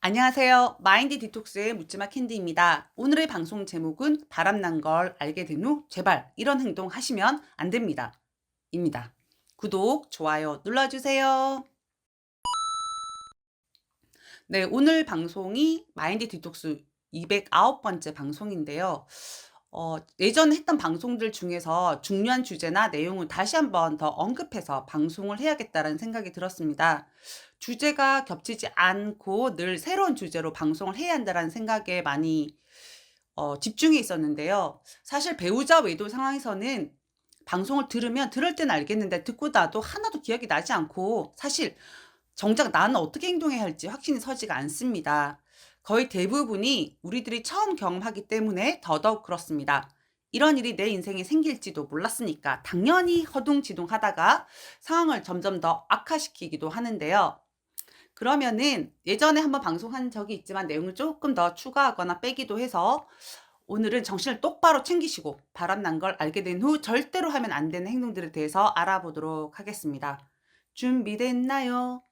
안녕하세요. 마인드 디톡스의 묻지마 캔디입니다. 오늘의 방송 제목은 바람난 걸 알게 된 후 제발 이런 행동 하시면 안 됩니다. 입니다. 구독, 좋아요 눌러주세요. 네, 오늘 방송이 마인드 디톡스 209번째 방송인데요. 예전에 했던 방송들 중에서 중요한 주제나 내용을 다시 한번 더 언급해서 방송을 해야겠다는 생각이 들었습니다. 주제가 겹치지 않고 늘 새로운 주제로 방송을 해야 한다는 생각에 많이 집중해 있었는데요. 사실 배우자 외도 상황에서는 방송을 들으면 들을 때는 알겠는데 듣고 나도 하나도 기억이 나지 않고 사실 정작 나는 어떻게 행동해야 할지 확신이 서지가 않습니다. 거의 대부분이 우리들이 처음 경험하기 때문에 더더욱 그렇습니다. 이런 일이 내 인생에 생길지도 몰랐으니까 당연히 허둥지둥하다가 상황을 점점 더 악화시키기도 하는데요. 그러면은 예전에 한번 방송한 적이 있지만 내용을 조금 더 추가하거나 빼기도 해서 오늘은 정신을 똑바로 챙기시고 바람난 걸 알게 된 후 절대로 하면 안 되는 행동들에 대해서 알아보도록 하겠습니다. 준비됐나요?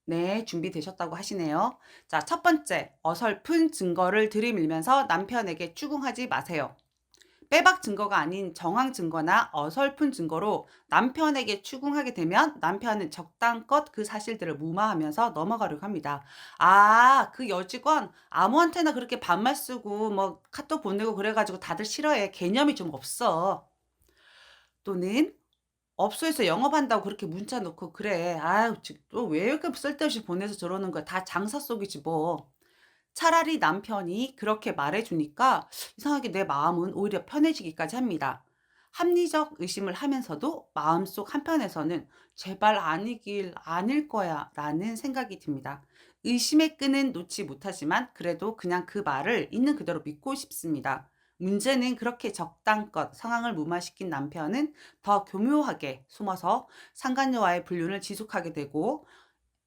네, 준비되셨다고 하시네요. 자, 첫 번째, 어설픈 증거를 들이밀면서 남편에게 추궁하지 마세요. 빼박 증거가 아닌 정황 증거나 어설픈 증거로 남편에게 추궁하게 되면 남편은 적당껏 그 사실들을 무마하면서 넘어가려고 합니다. 아, 그 여직원 아무한테나 그렇게 반말 쓰고 뭐 카톡 보내고 그래가지고 다들 싫어해. 개념이 좀 없어. 또는 업소에서 영업한다고 그렇게 문자 넣고 그래. 아유, 또 왜 이렇게 쓸데없이 보내서 저러는 거야. 다 장사 속이지 뭐. 차라리 남편이 그렇게 말해주니까 이상하게 내 마음은 오히려 편해지기까지 합니다. 합리적 의심을 하면서도 마음속 한편에서는 제발 아니길 아닐 거야 라는 생각이 듭니다. 의심의 끈은 놓지 못하지만 그래도 그냥 그 말을 있는 그대로 믿고 싶습니다. 문제는 그렇게 적당껏 상황을 무마시킨 남편은 더 교묘하게 숨어서 상간녀와의 불륜을 지속하게 되고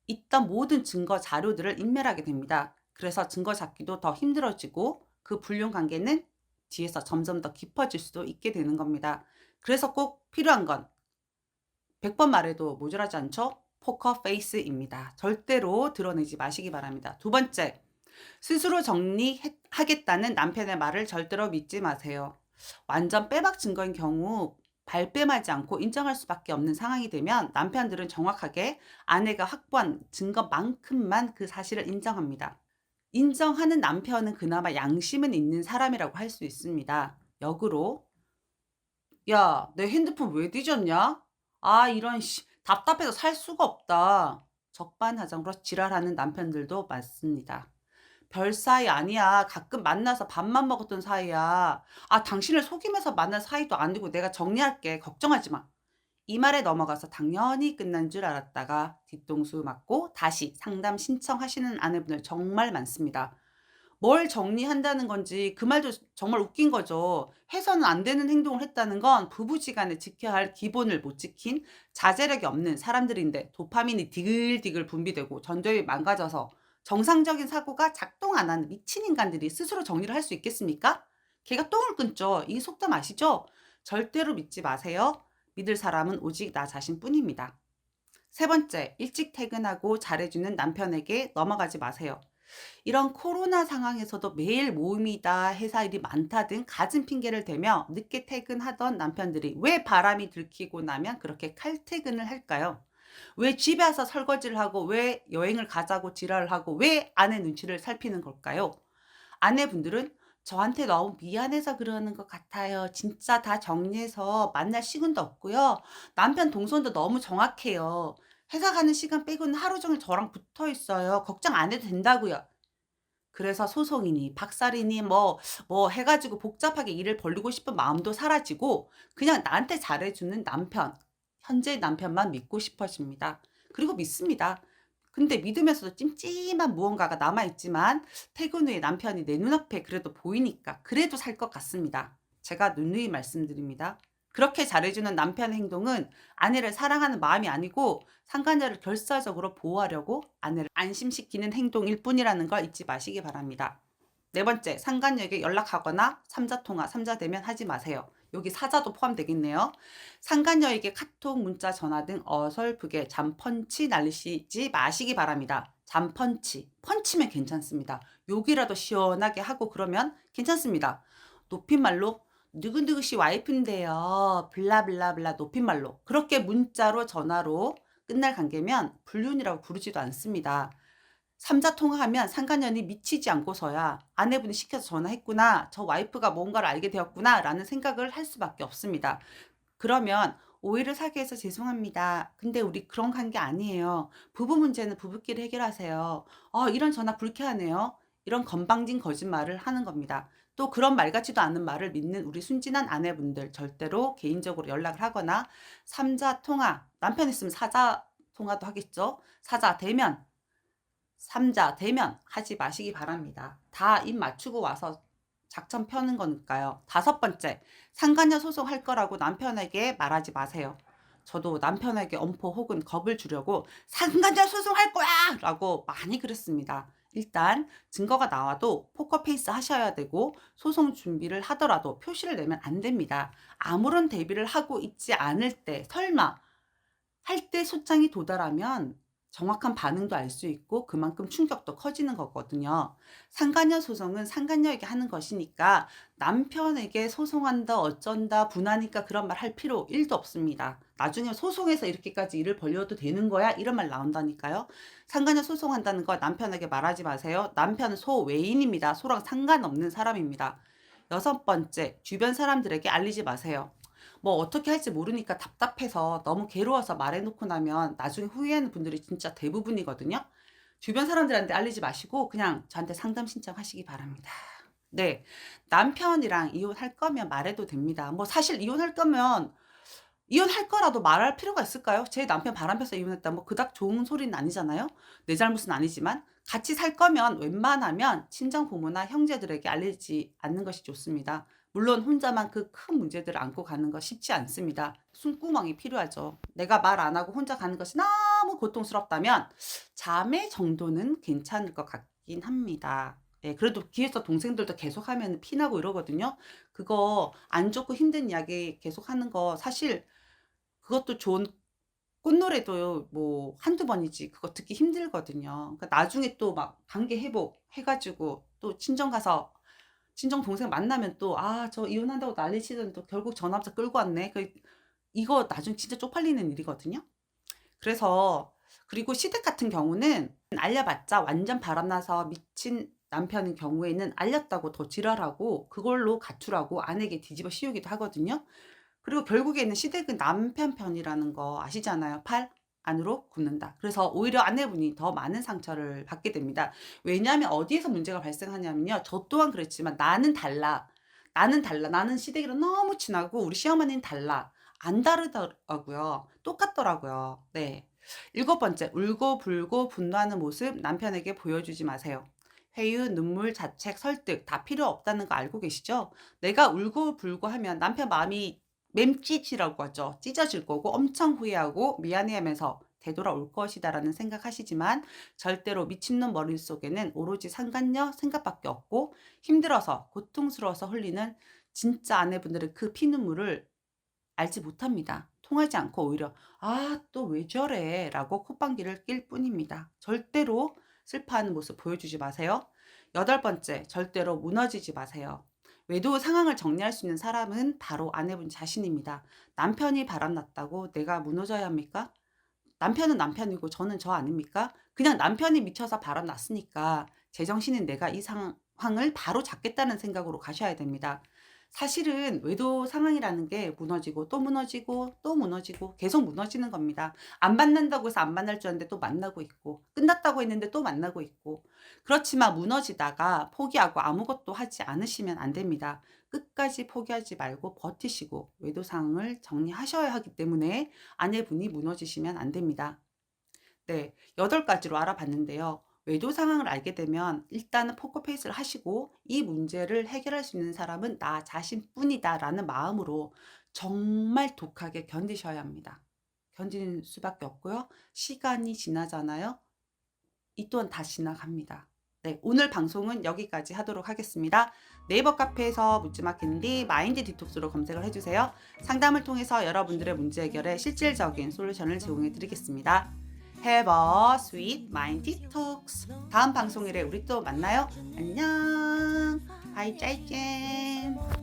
있던 모든 증거 자료들을 인멸하게 됩니다. 그래서 증거 잡기도 더 힘들어지고 그 불륜 관계는 뒤에서 점점 더 깊어질 수도 있게 되는 겁니다. 그래서 꼭 필요한 건 100번 말해도 모자라지 않죠? 포커 페이스입니다. 절대로 드러내지 마시기 바랍니다. 두 번째, 스스로 정리하겠다는 남편의 말을 절대로 믿지 마세요. 완전 빼박 증거인 경우 발뺌하지 않고 인정할 수밖에 없는 상황이 되면 남편들은 정확하게 아내가 확보한 증거만큼만 그 사실을 인정합니다. 인정하는 남편은 그나마 양심은 있는 사람이라고 할 수 있습니다. 역으로 "야, 내 핸드폰 왜 뒤졌냐? 아, 이런 씨 답답해서 살 수가 없다." 적반하장으로 지랄하는 남편들도 많습니다. "별 사이 아니야. 가끔 만나서 밥만 먹었던 사이야. 아, 당신을 속이면서 만난 사이도 아니고 내가 정리할게. 걱정하지 마." 이 말에 넘어가서 당연히 끝난 줄 알았다가 뒤통수 맞고 다시 상담 신청하시는 아내분들 정말 많습니다. 뭘 정리한다는 건지 그 말도 정말 웃긴 거죠. 해서는 안 되는 행동을 했다는 건 부부지간에 지켜야 할 기본을 못 지킨 자제력이 없는 사람들인데 도파민이 디글디글 분비되고 전두엽이 망가져서 정상적인 사고가 작동 안 하는 미친 인간들이 스스로 정리를 할 수 있겠습니까? 걔가 똥을 끊죠. 이 속담 아시죠? 절대로 믿지 마세요. 믿을 사람은 오직 나 자신뿐입니다. 세 번째, 일찍 퇴근하고 잘해주는 남편에게 넘어가지 마세요. 이런 코로나 상황에서도 매일 모임이다, 회사 일이 많다 등 갖은 핑계를 대며 늦게 퇴근하던 남편들이 왜 바람이 들키고 나면 그렇게 칼퇴근을 할까요? 왜 집에 와서 설거지를 하고 왜 여행을 가자고 지랄을 하고 왜 아내 눈치를 살피는 걸까요? 아내분들은 저한테 너무 미안해서 그러는 것 같아요. 진짜 다 정리해서 만날 시간도 없고요. 남편 동선도 너무 정확해요. 회사 가는 시간 빼고는 하루 종일 저랑 붙어 있어요. 걱정 안 해도 된다고요. 그래서 소송이니 박살이니 뭐 해 가지고 복잡하게 일을 벌리고 싶은 마음도 사라지고 그냥 나한테 잘해 주는 남편, 현재의 남편만 믿고 싶어집니다. 그리고 믿습니다. 근데 믿으면서도 찜찜한 무언가가 남아 있지만 퇴근 후에 남편이 내 눈앞에 그래도 보이니까 그래도 살 것 같습니다. 제가 누누이 말씀드립니다. 그렇게 잘해 주는 남편의 행동은 아내를 사랑하는 마음이 아니고 상간녀를 결사적으로 보호하려고 아내를 안심시키는 행동일 뿐이라는 걸 잊지 마시기 바랍니다. 네 번째, 상간녀에게 연락하거나 삼자 통화, 삼자 대면 하지 마세요. 여기 사자도 포함되겠네요. 상간녀에게 카톡, 문자, 전화 등 어설프게 잠펀치 날리시지 마시기 바랍니다. 잠펀치, 펀치면 괜찮습니다. 욕이라도 시원하게 하고 그러면 괜찮습니다. 높임말로 "누구누구 씨 와이프인데요. 블라블라블라." 높임말로 그렇게 문자로 전화로 끝날 관계면 불륜이라고 부르지도 않습니다. 삼자 통화하면 상간년이 미치지 않고서야 '아내분이 시켜서 전화했구나. 저 와이프가 뭔가를 알게 되었구나.'라는 생각을 할 수밖에 없습니다. 그러면 "오해를 사게 해서 죄송합니다. 근데 우리 그런 관계 아니에요. 부부 문제는 부부끼리 해결하세요. 이런 전화 불쾌하네요." 이런 건방진 거짓말을 하는 겁니다. 또 그런 말 같지도 않은 말을 믿는 우리 순진한 아내분들 절대로 개인적으로 연락을 하거나 삼자 통화, 남편 있으면 사자 통화도 하겠죠. 사자 대면, 삼자 대면 하지 마시기 바랍니다. 다 입 맞추고 와서 작전 펴는 거니까요. 다섯 번째, 상간녀 소송할 거라고 남편에게 말하지 마세요. 저도 남편에게 엄포 혹은 겁을 주려고 "상간녀 소송할 거야!" 라고 많이 그랬습니다. 일단 증거가 나와도 포커페이스 하셔야 되고 소송 준비를 하더라도 표시를 내면 안 됩니다. 아무런 대비를 하고 있지 않을 때 설마 할 때 소장이 도달하면 정확한 반응도 알 수 있고 그만큼 충격도 커지는 거거든요. 상간녀 소송은 상간녀에게 하는 것이니까 남편에게 소송한다 어쩐다 분하니까 그런 말 할 필요 1도 없습니다. 나중에 소송해서 이렇게까지 일을 벌려도 되는 거야? 이런 말 나온다니까요. 상간녀 소송한다는 거 남편에게 말하지 마세요. 남편은 소외인입니다. 소랑 상관없는 사람입니다. 여섯 번째, 주변 사람들에게 알리지 마세요. 뭐 어떻게 할지 모르니까 답답해서 너무 괴로워서 말해 놓고 나면 나중에 후회하는 분들이 진짜 대부분이거든요. 주변 사람들한테 알리지 마시고 그냥 저한테 상담 신청하시기 바랍니다. 네. 남편이랑 이혼할 거면 말해도 됩니다. 뭐 사실 이혼할 거면 이혼할 거라도 말할 필요가 있을까요? 제 남편 바람 펴서 이혼했다. 뭐 그닥 좋은 소리는 아니잖아요. 내 잘못은 아니지만 같이 살 거면 웬만하면 친정 부모나 형제들에게 알리지 않는 것이 좋습니다. 물론 혼자만 그 큰 문제들을 안고 가는 거 쉽지 않습니다. 숨구멍이 필요하죠. 내가 말 안 하고 혼자 가는 것이 너무 고통스럽다면 자매 정도는 괜찮을 것 같긴 합니다. 예, 그래도 뒤에서 동생들도 계속하면 피나고 이러거든요. 그거 안 좋고 힘든 이야기 계속하는 거 사실 그것도 좋은 꽃노래도 뭐 한두 번이지 그거 듣기 힘들거든요. 그러니까 나중에 또 막 관계 회복해 가지고 또 친정 가서 친정 동생 만나면 또 "아 저 이혼한다고 난리치더니 또 결국 저 남자 끌고 왔네." 이거 나중에 진짜 쪽팔리는 일이거든요. 그래서 그리고 시댁 같은 경우는 알려봤자 완전 바람나서 미친 남편인 경우에는 알렸다고 더 지랄하고 그걸로 가출하고 아내에게 뒤집어 씌우기도 하거든요. 그리고 결국에는 시댁은 남편 편이라는 거 아시잖아요. 팔 안으로 굽는다. 그래서 오히려 아내분이 더 많은 상처를 받게 됩니다. 왜냐하면 어디에서 문제가 발생하냐면요. 저 또한 그랬지만 나는 달라. 나는 달라. 나는 시댁이랑 너무 친하고 우리 시어머니는 달라. 안 다르더라고요. 똑같더라고요. 네. 일곱 번째, 울고불고 분노하는 모습 남편에게 보여주지 마세요. 회유, 눈물, 자책, 설득 다 필요 없다는 거 알고 계시죠? 내가 울고불고 하면 남편 마음이 맴찢이라고 하죠. 찢어질 거고 엄청 후회하고 미안해하면서 되돌아올 것이다라는 생각하시지만 절대로 미친놈 머릿속에는 오로지 상간녀 생각밖에 없고 힘들어서 고통스러워서 흘리는 진짜 아내분들은 그 피눈물을 알지 못합니다. 통하지 않고 오히려 '아 또 왜 저래?'라고 콧방귀를 낄 뿐입니다. 절대로 슬퍼하는 모습 보여주지 마세요. 여덟 번째, 절대로 무너지지 마세요. 외도 상황을 정리할 수 있는 사람은 바로 아내분 자신입니다. 남편이 바람났다고 내가 무너져야 합니까? 남편은 남편이고 저는 저 아닙니까? 그냥 남편이 미쳐서 바람났으니까 제정신인 내가 이 상황을 바로잡겠다는 생각으로 가셔야 됩니다. 사실은 외도 상황이라는 게 무너지고 또 무너지고 또 무너지고 계속 무너지는 겁니다. 안 만난다고 해서 안 만날 줄 알았는데 또 만나고 있고 끝났다고 했는데 또 만나고 있고 그렇지만 무너지다가 포기하고 아무것도 하지 않으시면 안 됩니다. 끝까지 포기하지 말고 버티시고 외도 상황을 정리하셔야 하기 때문에 아내분이 무너지시면 안 됩니다. 네. 8가지로 알아봤는데요. 외도 상황을 알게 되면 일단은 포커페이스를 하시고 '이 문제를 해결할 수 있는 사람은 나 자신뿐이다.'라는 마음으로 정말 독하게 견디셔야 합니다. 견디는 수밖에 없고요. 시간이 지나잖아요. 이 또한 다 지나갑니다. 네. 오늘 방송은 여기까지 하도록 하겠습니다. 네이버 카페에서 묻지마 캔디 마인드 디톡스로 검색을 해 주세요. 상담을 통해서 여러분들의 문제 해결에 실질적인 솔루션을 제공해 드리겠습니다. Have a sweet mind detox. 다음 방송일에 우리 또 만나요. 안녕. 바이 짜이젠.